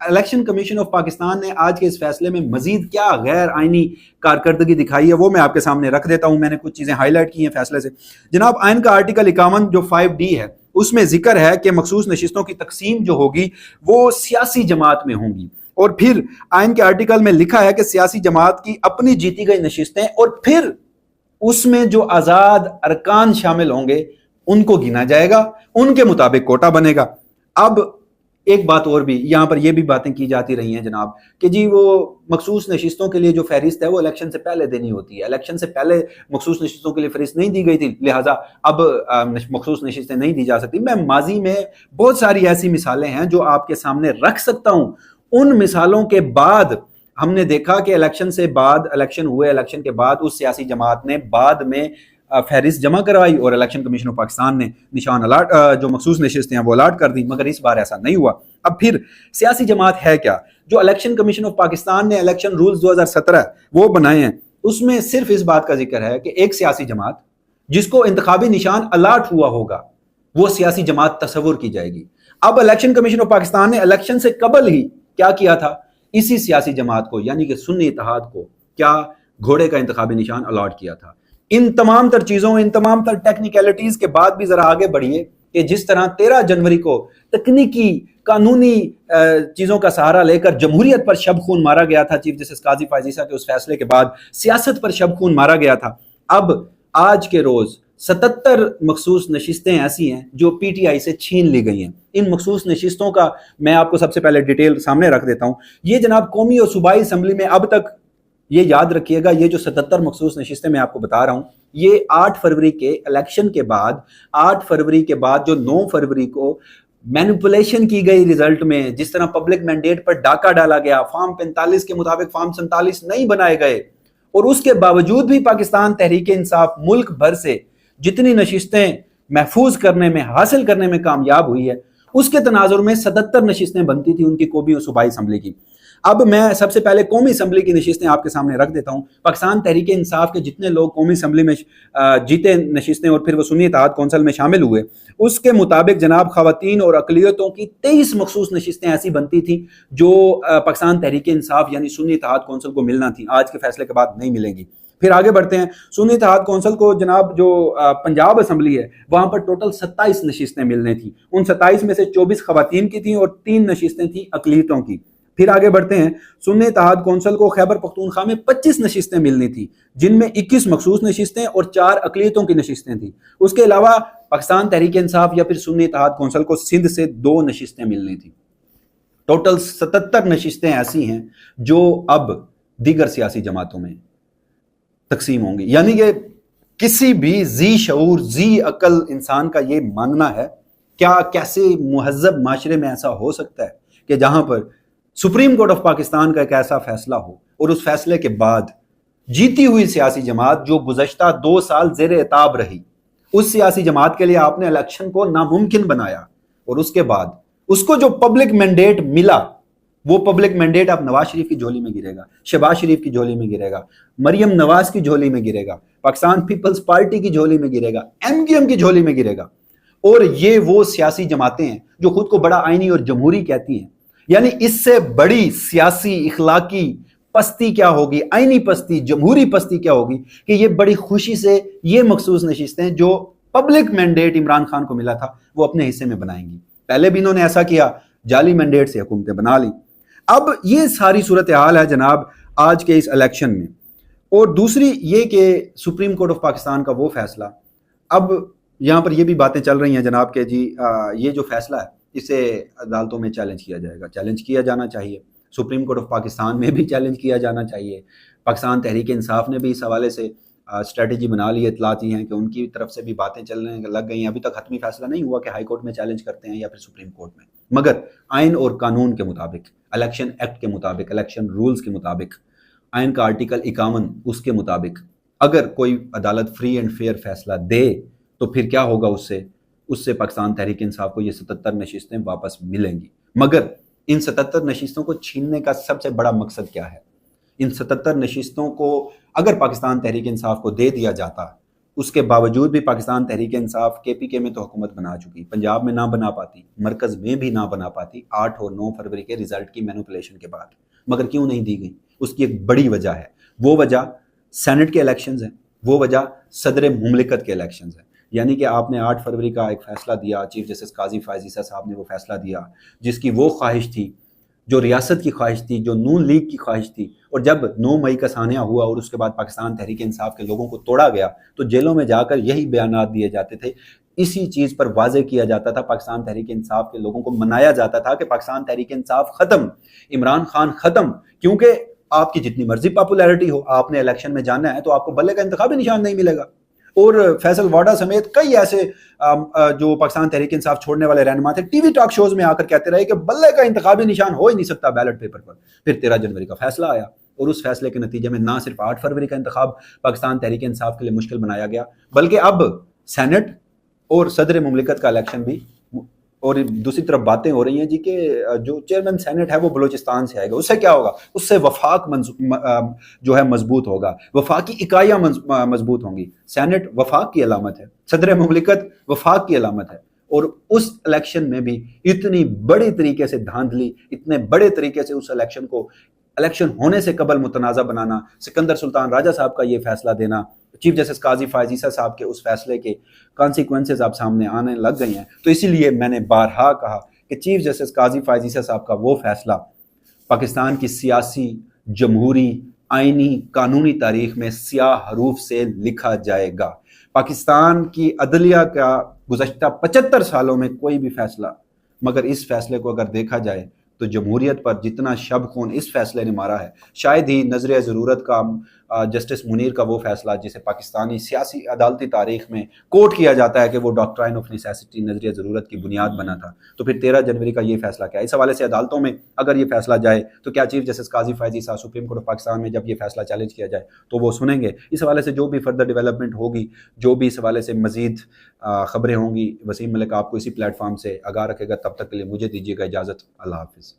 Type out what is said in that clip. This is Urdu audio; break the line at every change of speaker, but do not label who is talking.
الیکشن کمیشن آف پاکستان نے آج کے اس فیصلے میں مزید کیا غیر آئینی کارکردگی دکھائی ہے وہ میں آپ کے سامنے رکھ دیتا ہوں. میں نے کچھ چیزیں ہائی لائٹ کی ہیں فیصلے سے. جناب آئین کا آرٹیکل 51 جو 5D ہے اس میں ذکر ہے کہ مخصوص نشستوں کی تقسیم جو ہوگی وہ سیاسی جماعت میں ہوں گی, اور پھر آئین کے آرٹیکل میں لکھا ہے کہ سیاسی جماعت کی اپنی جیتی گئی نشستیں اور پھر اس میں جو آزاد ارکان شامل ہوں گے ان کو گنا جائے گا, ان کے مطابق کوٹا بنے گا. اب ایک بات اور بھی یہاں پر یہ بھی باتیں کی جاتی رہی ہیں جناب کہ جی وہ مخصوص نشستوں کے لیے جو فہرست ہے وہ الیکشن سے پہلے دینی ہوتی ہے, الیکشن سے پہلے مخصوص نشستوں کے لیے فہرست نہیں دی گئی تھی لہٰذا اب مخصوص نشستیں نہیں دی جا سکتی. میں ماضی میں بہت ساری ایسی مثالیں ہیں جو آپ کے سامنے رکھ سکتا ہوں. ان مثالوں کے بعد ہم نے دیکھا کہ الیکشن سے بعد الیکشن ہوئے, الیکشن کے بعد اس سیاسی جماعت نے بعد میں فہرست جمع کروائی اور الیکشن کمیشن آف پاکستان نے نشان الاٹ جو مخصوص نشستیں ہیں وہ الاٹ کر دی, مگر اس بار ایسا نہیں ہوا. اب پھر سیاسی جماعت ہے کیا؟ جو الیکشن کمیشن آف پاکستان نے الیکشن رولز 2017 وہ بنائے ہیں اس میں صرف اس بات کا ذکر ہے کہ ایک سیاسی جماعت جس کو انتخابی نشان الاٹ ہوا ہوگا وہ سیاسی جماعت تصور کی جائے گی. اب الیکشن کمیشن آف پاکستان نے الیکشن سے قبل ہی کیا کیا تھا, اسی سیاسی جماعت کو یعنی کہ سنی اتحاد کو کیا گھوڑے کا انتخابی نشان الاٹ کیا تھا. ان تمام تر چیزوں, ان تمام تر ٹیکنیکلٹیز کے بعد بھی ذرا آگے بڑھیے کہ جس طرح 13 جنوری کو تکنیکی قانونی چیزوں کا سہارا لے کر جمہوریت پر شب خون مارا گیا تھا چیف جسٹس قاضی فائز عیسیٰ کے اس فیصلے کے بعد سیاست پر شب خون مارا گیا تھا, اب آج کے روز 77 مخصوص نشستیں ایسی ہیں جو پی ٹی آئی سے چھین لی گئی ہیں. ان مخصوص نشستوں کا میں آپ کو سب سے پہلے ڈیٹیل سامنے رکھ دیتا ہوں. یہ جناب قومی اور صوبائی اسمبلی میں اب تک یہ یاد رکھیے گا, یہ جو 77 مخصوص نشستیں میں آپ کو بتا رہا ہوں یہ 8 فروری کے الیکشن کے بعد 8 فروری کے بعد جو 9 فروری کو مینیپولیشن کی گئی رزلٹ میں, جس طرح پبلک مینڈیٹ پر ڈاکہ ڈالا گیا, فارم 45 کے مطابق فارم 47 نہیں بنائے گئے, اور اس کے باوجود بھی پاکستان تحریک انصاف ملک بھر سے جتنی نشستیں محفوظ کرنے میں حاصل کرنے میں کامیاب ہوئی ہے اس کے تناظر میں 77 نشستیں بنتی تھی ان کی قومی اور صوبائی اسمبلی کی. اب میں سب سے پہلے قومی اسمبلی کی نشستیں آپ کے سامنے رکھ دیتا ہوں. پاکستان تحریک انصاف کے جتنے لوگ قومی اسمبلی میں جیتے نشستیں اور پھر وہ سنی اتحاد کونسل میں شامل ہوئے اس کے مطابق جناب خواتین اور اقلیتوں کی 23 مخصوص نشستیں ایسی بنتی تھیں جو پاکستان تحریک انصاف یعنی سنی اتحاد کونسل کو ملنا تھی, آج کے فیصلے کے بعد نہیں ملیں گی. پھر آگے بڑھتے ہیں. سنی اتحاد کونسل کو جناب جو پنجاب اسمبلی ہے وہاں پر ٹوٹل 27 نشستیں ملنے تھیں, ان 27 میں سے 24 خواتین کی تھیں اور 3 نشستیں تھیں اقلیتوں کی. پھر آگے بڑھتے ہیں. سنی اتحاد کونسل کو خیبر پختونخوا میں 25 نشستیں ملنی تھی جن میں 21 مخصوص نشستیں اور 4 اقلیتوں کی نشستیں تھیں. اس کے علاوہ پاکستان تحریک انصاف یا پھر سنی اتحاد کونسل کو سندھ سے 2 نشستیں ملنی تھیں. ٹوٹل 77 نشستیں ایسی ہیں جو اب دیگر سیاسی جماعتوں میں تقسیم ہوں گی. یعنی کہ کسی بھی ذی شعور ذی عقل انسان کا یہ ماننا ہے کیا کیسے مہذب معاشرے میں ایسا ہو سکتا ہے کہ جہاں پر سپریم کورٹ آف پاکستان کا ایک ایسا فیصلہ ہو اور اس فیصلے کے بعد جیتی ہوئی سیاسی جماعت جو گزشتہ 2 سال زیر عتاب رہی اس سیاسی جماعت کے لیے آپ نے الیکشن کو ناممکن بنایا, اور اس کے بعد اس کو جو پبلک مینڈیٹ ملا وہ پبلک مینڈیٹ اب نواز شریف کی جھولی میں گرے گا, شہباز شریف کی جھولی میں گرے گا, مریم نواز کی جھولی میں گرے گا, پاکستان پیپلز پارٹی کی جھولی میں گرے گا, MQM کی جھولی میں گرے گا. اور یہ وہ سیاسی جماعتیں ہیں جو خود کو بڑا آئینی اور جمہوری کہتی ہیں. یعنی اس سے بڑی سیاسی اخلاقی پستی کیا ہوگی, آئینی پستی, جمہوری پستی کیا ہوگی کہ یہ بڑی خوشی سے یہ مخصوص نشستیں جو پبلک مینڈیٹ عمران خان کو ملا تھا وہ اپنے حصے میں بنائیں گی. پہلے بھی انہوں نے ایسا کیا, جعلی مینڈیٹ سے حکومتیں بنا لی. اب یہ ساری صورتحال ہے جناب آج کے اس الیکشن میں. اور دوسری یہ کہ سپریم کورٹ آف پاکستان کا وہ فیصلہ, اب یہاں پر یہ بھی باتیں چل رہی ہیں جناب کہ جی یہ جو فیصلہ ہے اسے عدالتوں میں چیلنج کیا جائے گا. چیلنج کیا جانا چاہیے, سپریم کورٹ آف پاکستان میں بھی چیلنج کیا جانا چاہیے. پاکستان تحریک انصاف نے بھی اس حوالے سے اسٹریٹجی بنا لی, اطلاعات یہ ہیں کہ ان کی طرف سے بھی باتیں چلنے لگ گئی ہیں. ابھی تک حتمی فیصلہ نہیں ہوا کہ ہائی کورٹ میں چیلنج کرتے ہیں یا پھر سپریم کورٹ میں, مگر آئین اور قانون کے مطابق, الیکشن ایکٹ کے مطابق, الیکشن رولز کے مطابق, آئین کا آرٹیکل 51 اس کے مطابق اگر کوئی عدالت فری اینڈ فیئر فیصلہ دے تو پھر کیا ہوگا, اس سے پاکستان تحریک انصاف کو یہ 77 نشستیں واپس ملیں گی. مگر ان 77 نشستوں کو چھیننے کا سب سے بڑا مقصد کیا ہے؟ ان 77 نشستوں کو اگر پاکستان تحریک انصاف کو دے دیا جاتا اس کے باوجود بھی پاکستان تحریک انصاف KPK میں تو حکومت بنا چکی، پنجاب میں نہ بنا پاتی، مرکز میں بھی نہ بنا پاتی 8 اور 9 فروری کے رزلٹ کی مینوپولیشن کے بعد۔ مگر کیوں نہیں دی گئی؟ اس کی ایک بڑی وجہ ہے، وہ وجہ سینٹ کے الیکشنز ہیں، وہ وجہ صدر مملکت کے الیکشنز ہیں۔ یعنی کہ آپ نے 8 فروری کا ایک فیصلہ دیا، چیف جسٹس قاضی فائز عیسیٰ صاحب نے وہ فیصلہ دیا جس کی وہ خواہش تھی، جو ریاست کی خواہش تھی، جو نون لیگ کی خواہش تھی، اور جب 9 مئی کا سانحہ ہوا اور اس کے بعد پاکستان تحریک انصاف کے لوگوں کو توڑا گیا تو جیلوں میں جا کر یہی بیانات دیے جاتے تھے، اسی چیز پر واضح کیا جاتا تھا، پاکستان تحریک انصاف کے لوگوں کو منایا جاتا تھا کہ پاکستان تحریک انصاف ختم، عمران خان ختم، کیونکہ آپ کی جتنی مرضی پاپولیرٹی ہو، آپ نے الیکشن میں جانا ہے تو آپ کو بلے کا انتخابی نشان نہیں ملے گا۔ اور فیصل واڈا سمیت کئی ایسے جو پاکستان تحریک انصاف چھوڑنے والے رہنما تھے ٹی وی ٹاک شوز میں آ کر کہتے رہے کہ بلے کا انتخابی نشان ہو ہی نہیں سکتا بیلٹ پیپر پر۔ پھر 13 جنوری کا فیصلہ آیا اور اس فیصلے کے نتیجے میں نہ صرف 8 فروری کا انتخاب پاکستان تحریک انصاف کے لیے مشکل بنایا گیا، بلکہ اب سینٹ اور صدر مملکت کا الیکشن بھی، اور دوسری طرف باتیں ہو رہی ہیں جی کہ جو چیئرمین سینٹ ہے وہ بلوچستان سے آئے گا، اس سے کیا ہوگا؟ اس سے وفاق جو ہے مضبوط ہوگا، وفاقی اکائیاں مضبوط ہوں گی۔ سینٹ وفاق کی علامت ہے، صدر مملکت وفاق کی علامت ہے، اور اس الیکشن میں بھی اتنی بڑی طریقے سے دھاندلی، اتنے بڑے طریقے سے اس الیکشن کو الیکشن ہونے سے قبل متنازع بنانا، سکندر سلطان راجہ صاحب کا یہ فیصلہ دینا، چیف جسٹس قاضی فائز عیسیٰ صاحب کے اس فیصلے کے کانسیکوینسز اب سامنے آنے لگ گئی ہیں۔ تو اسی لیے میں نے بارہا کہا کہ چیف جسٹس قاضی فائز عیسیٰ صاحب کا وہ فیصلہ پاکستان کی سیاسی، جمہوری، آئینی، قانونی تاریخ میں سیاہ حروف سے لکھا جائے گا۔ پاکستان کی عدلیہ کا گزشتہ 75 سالوں میں کوئی بھی فیصلہ، مگر اس فیصلے کو اگر دیکھا جائے تو جمہوریت پر جتنا شب خون اس فیصلے نے مارا ہے، شاید ہی نظر ضرورت کا جسٹس منیر کا وہ فیصلہ جسے پاکستانی سیاسی عدالتی تاریخ میں کوٹ کیا جاتا ہے کہ وہ ڈاکٹرائن آف نیسیسٹی، نظریہ ضرورت کی بنیاد بنا تھا، تو پھر 13 جنوری کا یہ فیصلہ کیا؟ اس حوالے سے عدالتوں میں اگر یہ فیصلہ جائے تو کیا chief justice Qazi Faez Isa supreme court of Pakistan میں جب یہ فیصلہ چیلنج کیا جائے تو وہ سنیں گے؟ اس حوالے سے جو بھی فردر ڈیولپمنٹ ہوگی، جو بھی اس حوالے سے مزید خبریں ہوں گی، وسیم ملک آپ کو اسی پلیٹ فارم سے آگاہ رکھے گا۔ تب تک کے لیے مجھے دیجیے گا اجازت، اللہ حافظ۔